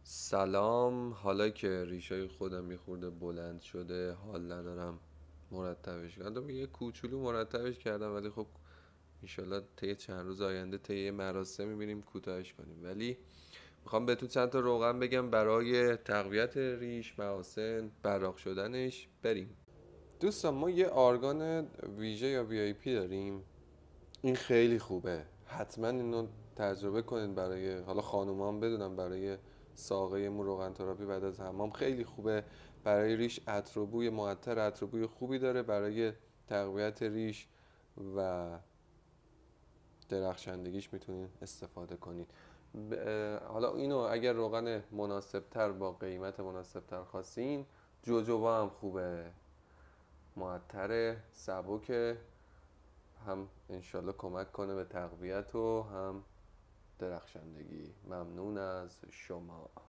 سلام. حالا که ریشای خودم یه خورده بلند شده حال ندارم مرتبش کردم، یه کوچولو مرتبش کردم، ولی خب ایشالله طی چند روز آینده طی یه مراسم میبینیم کوتاهش کنیم. ولی میخوام بهتون چند تا روغن بگم برای تقویت ریش، محاسن، براق شدنش. بریم دوستان. ما یه آرگان ویژه یا وی آی پی داریم. این خیلی خوبه، حتما اینو تجربه کنید. برای حالا خانوما هم بدونم، برای ساقه مو روغن تراپی بعد از حمام خیلی خوبه. برای ریش عطر و بوی معطر، عطر و بوی خوبی داره برای تقویت ریش و درخشندگیش میتونید استفاده کنید. حالا اینو اگر روغن مناسبتر با قیمت مناسبتر خواستین، جوجوبا هم خوبه، معطر، سبک، هم انشالله کمک کنه به تقویت و هم درخشندگی. ممنون از شما.